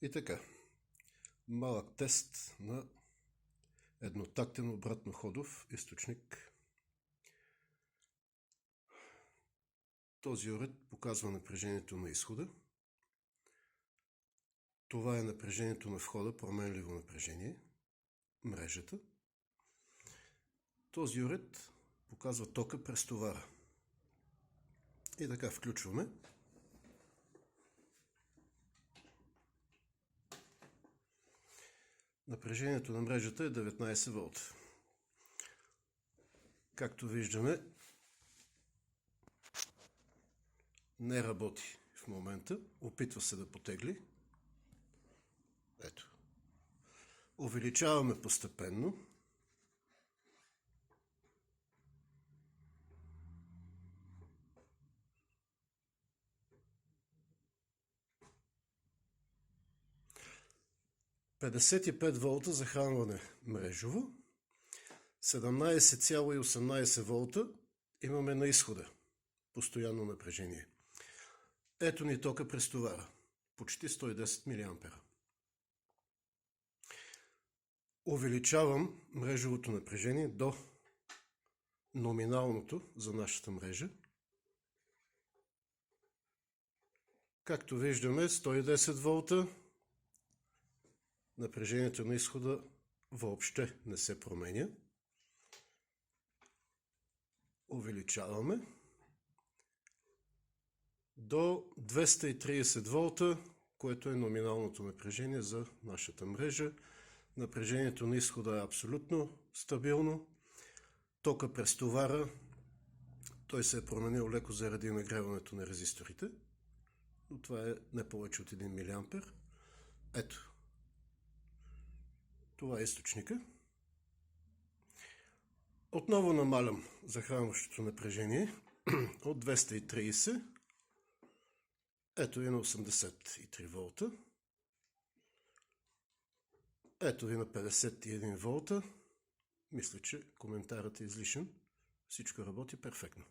И така, малък тест на еднотактен обратноходов източник. Този уред показва напрежението на изхода. Това е напрежението на входа, променливо напрежение, мрежата. Този уред показва тока през товара. И така включваме. Напрежението на мрежата е 19 волта. Както виждаме, не работи в момента. Опитва се да потегли. Ето. Увеличаваме постепенно. „55 волта захранване мрежово, 17,18 волта имаме на изхода, постоянно напрежение. Ето ни тока през товара, почти 110 мА. Увеличавам мрежовото напрежение до номиналното за нашата мрежа. Както виждаме, 110 волта. Напрежението на изхода въобще не се променя. Увеличаваме до 230 волта, което е номиналното напрежение за нашата мрежа. Напрежението на изхода е абсолютно стабилно. Тока през товара, той се е променил леко заради нагряването на резисторите, но това е не повече от 1 мА. Ето. Това е източника. Отново намалям захранващото напрежение от 230. Ето ви на 83 волта. Ето ви на 51 волта. Мисля, че коментарът е излишен. Всичко работи перфектно.